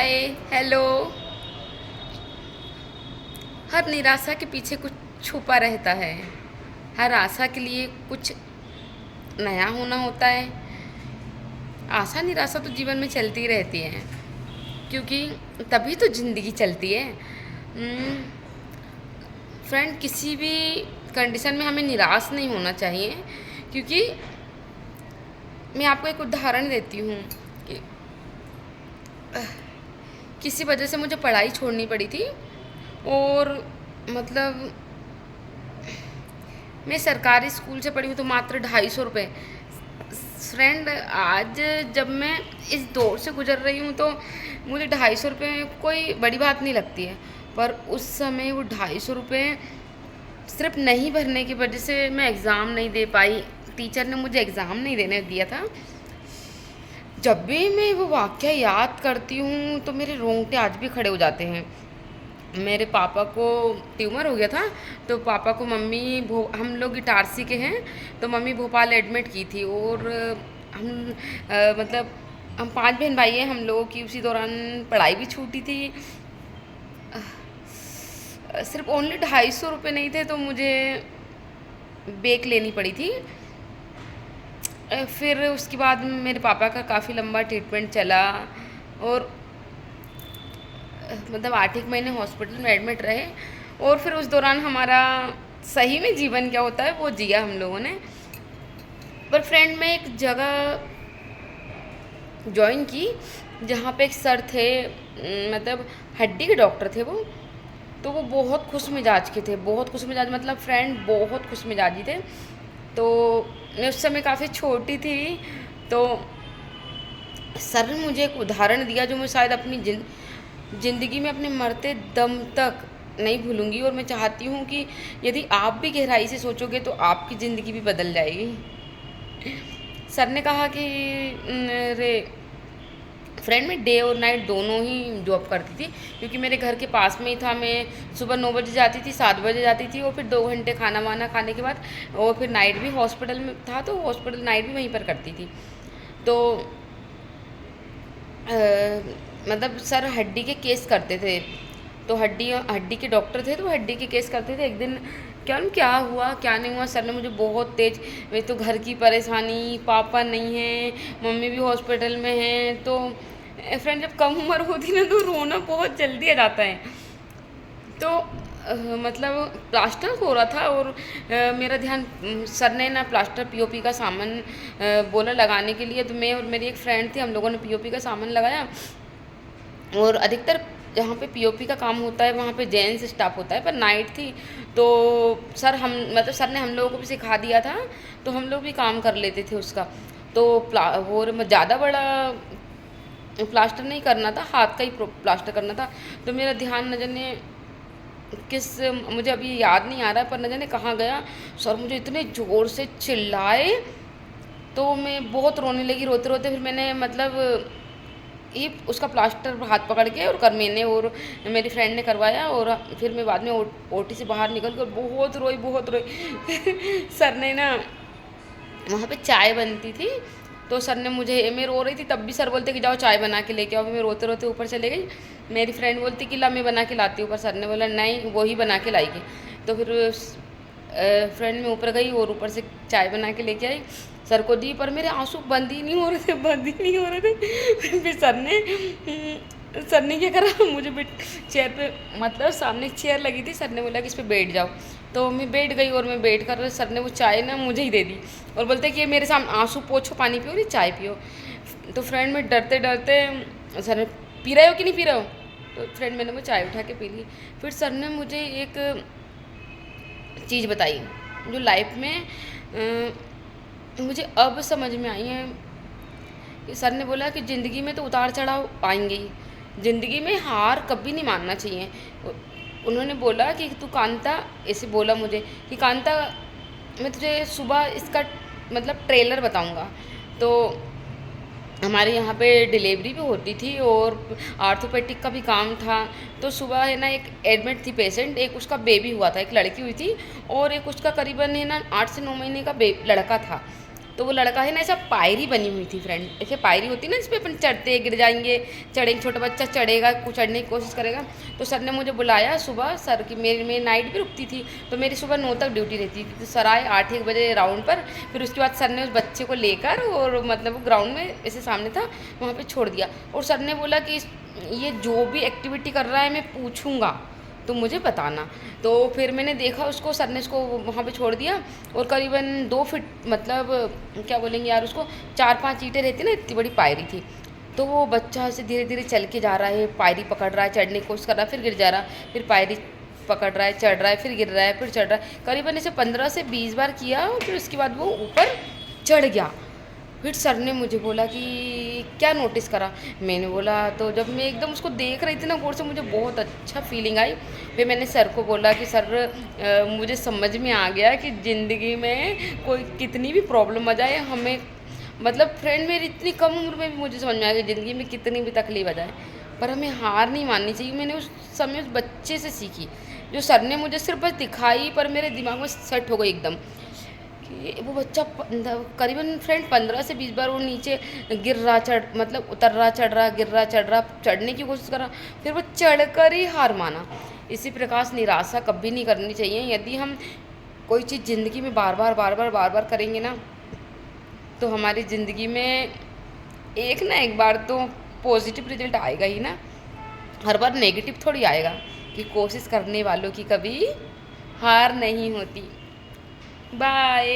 हाय। Hello. हर निराशा के पीछे कुछ छुपा रहता है। हर आशा के लिए कुछ नया होना होता है। आशा निराशा तो जीवन में चलती रहती है, क्योंकि तभी तो ज़िंदगी चलती है। फ्रेंड, किसी भी कंडीशन में हमें निराश नहीं होना चाहिए, क्योंकि मैं आपको एक उदाहरण देती हूँ कि किसी वजह से मुझे पढ़ाई छोड़नी पड़ी थी। और मतलब मैं सरकारी स्कूल से पढ़ी हूँ, तो मात्र 250 रुपये। फ्रेंड, आज जब मैं इस दौर से गुजर रही हूँ तो मुझे 250 रुपये कोई बड़ी बात नहीं लगती है। पर उस समय वो 250 रुपये सिर्फ नहीं भरने की वजह से मैं एग्ज़ाम नहीं दे पाई। टीचर ने मुझे एग्ज़ाम नहीं देने दिया था। जब भी मैं वो वाक़या याद करती हूँ तो मेरे रोंगटे आज भी खड़े हो जाते हैं। मेरे पापा को ट्यूमर हो गया था, तो पापा को मम्मी हम लोग इटारसी के हैं, तो मम्मी भोपाल एडमिट की थी। और हम मतलब हम 5 बहन भाई हैं। हम लोगों की उसी दौरान पढ़ाई भी छूटी थी। सिर्फ ओनली 250 रुपये नहीं थे, तो मुझे बेक लेनी पड़ी थी। फिर उसके बाद मेरे पापा का काफ़ी लंबा ट्रीटमेंट चला, और मतलब 8 एक महीने हॉस्पिटल में एडमिट रहे। और फिर उस दौरान हमारा सही में जीवन क्या होता है वो जिया हम लोगों ने। पर फ्रेंड, मैं एक जगह जॉइन की जहाँ पे एक सर थे, मतलब हड्डी के डॉक्टर थे वो। तो वो बहुत खुश मिजाज के थे, बहुत खुश मिजाज, मतलब फ्रेंड बहुत खुश मिजाजी थे। तो मैं उस समय काफ़ी छोटी थी, तो सर ने मुझे एक उदाहरण दिया जो मैं शायद अपनी ज़िंदगी में अपने मरते दम तक नहीं भूलूंगी। और मैं चाहती हूँ कि यदि आप भी गहराई से सोचोगे तो आपकी ज़िंदगी भी बदल जाएगी। सर ने कहा कि रे फ्रेंड, मैं डे और नाइट दोनों ही जॉब करती थी, क्योंकि मेरे घर के पास में ही था। मैं सुबह 9 बजे जाती थी, 7 बजे जाती थी, और फिर 2 घंटे खाना वाना खाने के बाद, और फिर नाइट भी हॉस्पिटल में था, तो हॉस्पिटल नाइट भी वहीं पर करती थी। तो मतलब सर हड्डी के केस करते थे, तो हड्डी हड्डी के डॉक्टर थे, तो हड्डी के केस करते थे। एक दिन क्या हुआ क्या नहीं हुआ, सर ने मुझे बहुत तेज, वे तो घर की परेशानी, पापा नहीं है, मम्मी भी हॉस्पिटल में है। तो फ्रेंड, जब कम उम्र होती ना तो रोना बहुत जल्दी आ जाता है। तो मतलब प्लास्टर हो रहा था, और मेरा ध्यान, सर ने ना प्लास्टर पीओपी का सामान बोला लगाने के लिए। तो मैं और मेरी एक फ्रेंड थी, हम लोगों ने पीओपी का सामान लगाया। और अधिकतर जहाँ पे पीओपी का काम होता है वहाँ पे जेंट्स स्टाफ होता है, पर नाइट थी, तो सर ने हम लोगों को भी सिखा दिया था, तो हम लोग भी काम कर लेते थे उसका। तो वो ज़्यादा बड़ा प्लास्टर नहीं करना था, हाथ का ही प्लास्टर करना था। तो मेरा ध्यान न जाने किस, मुझे अभी याद नहीं आ रहा, पर न जाने कहाँ गया, सर मुझे इतने ज़ोर से चिल्लाए, तो मैं बहुत रोने लगी। रोते रोते फिर मैंने मतलब ये उसका प्लास्टर हाथ पकड़ के, और मैंने और मेरी फ्रेंड ने करवाया। और फिर मैं बाद में ओटी से बाहर निकल कर बहुत रोई, बहुत रोई। सर ने ना, वहाँ पे चाय बनती थी, तो सर ने मुझे, मैं रो रही थी तब भी सर बोलते कि जाओ चाय बना के लेके आओ। फिर मैं रोते रोते ऊपर चले गई। मेरी फ्रेंड बोलती कि ला मैं बना के लाती हूँ, पर सर ने बोला नहीं, वो ही बना के लाएगी। तो फिर फ्रेंड में ऊपर गई और ऊपर से चाय बना के लेके आई, सर को दी, पर मेरे आंसू बंद ही नहीं हो रहे थे, बंद ही नहीं हो रहे थे। फिर सर ने क्या करा, मुझे चेयर पे, मतलब सामने चेयर लगी थी, सर ने बोला कि इस पर बैठ जाओ। तो मैं बैठ गई, और मैं बैठ कर सर ने वो चाय ना मुझे ही दे दी, और बोलते कि ये मेरे सामने आंसू पोछो, पानी पियो, नहीं चाय पियो। तो फ्रेंड, में डरते डरते, सर ने, पी रहे हो कि नहीं पी रहे हो? तो फ्रेंड, मैंने वो चाय उठा के पी ली। फिर सर ने मुझे एक चीज़ बताई जो लाइफ में मुझे अब समझ में आई है। कि सर ने बोला कि ज़िंदगी में तो उतार चढ़ाव आएंगे ही, ज़िंदगी में हार कभी नहीं मानना चाहिए। उन्होंने बोला कि तू कांता, ऐसे बोला मुझे कि कांता, मैं तुझे सुबह इसका मतलब ट्रेलर बताऊंगा। तो हमारे यहाँ पे डिलीवरी भी होती थी, और आर्थोपेडिक का भी काम था। तो सुबह है ना, एक एडमिट थी पेशेंट, एक उसका बेबी हुआ था, एक लड़की हुई थी, और एक उसका करीबन है ना 8 से 9 महीने का लड़का था। तो वो लड़का है ना ऐसा पायरी बनी हुई थी फ्रेंड, ऐसे पायरी होती है ना जिस पे अपन चढ़ते गिर जाएंगे, चढ़ेंगे, छोटा बच्चा चढ़ेगा, चढ़ने की कोशिश करेगा। तो सर ने मुझे बुलाया सुबह, सर की मेरी नाइट भी रुकती थी, तो मेरी सुबह 9 तक ड्यूटी रहती थी। तो सर आए 8-1 बजे राउंड पर, फिर उसके बाद सर ने उस बच्चे को लेकर और मतलब वो ग्राउंड में ऐसे सामने था वहाँ पे छोड़ दिया। और सर ने बोला कि ये जो भी एक्टिविटी कर रहा है मैं पूछूंगा तो मुझे बताना। तो फिर मैंने देखा उसको, सर ने उसको वहाँ पे छोड़ दिया और करीबन 2 फीट मतलब क्या बोलेंगे यार उसको, 4-5 ईंटें रहती ना, इतनी बड़ी पायरी थी। तो वो बच्चा ऐसे धीरे धीरे चल के जा रहा है, पायरी पकड़ रहा है, चढ़ने की कोशिश कर रहा है, फिर गिर जा रहा है, फिर पायरी पकड़ रहा है, चढ़ रहा है, फिर गिर रहा है, फिर चढ़ रहा है। करीबन ऐसे 15 से 20 बार किया और फिर उसके बाद वो ऊपर चढ़ गया। फिर सर ने मुझे बोला कि क्या नोटिस करा। मैंने बोला, तो जब मैं एकदम उसको देख रही थी ना गौर से, मुझे बहुत अच्छा फीलिंग आई। फिर मैंने सर को बोला कि सर मुझे समझ में आ गया कि ज़िंदगी में कोई कितनी भी प्रॉब्लम आ जाए, हमें मतलब फ्रेंड मेरी इतनी कम उम्र में भी मुझे समझ में आ गया ज़िंदगी में कितनी भी तकलीफ आ जाए पर हमें हार नहीं माननी चाहिए। मैंने उस समय उस बच्चे से सीखी, जो सर ने मुझे सिर्फ बस दिखाई पर मेरे दिमाग में सेट हो गई एकदम कि वो बच्चा करीबन फ्रेंड 15 से 20 बार वो नीचे गिर रहा, चढ़ मतलब उतर रहा, चढ़ रहा, गिर रहा, चढ़ रहा, चढ़ने की कोशिश कर रहा, फिर वो चढ़कर ही हार माना। इसी प्रकार से निराशा कभी नहीं करनी चाहिए। यदि हम कोई चीज़ ज़िंदगी में बार बार करेंगे ना, तो हमारी ज़िंदगी में एक ना एक बार तो पॉजिटिव रिजल्ट आएगा ही ना, हर बार नेगेटिव थोड़ी आएगा। कि कोशिश करने वालों की कभी हार नहीं होती। बाय।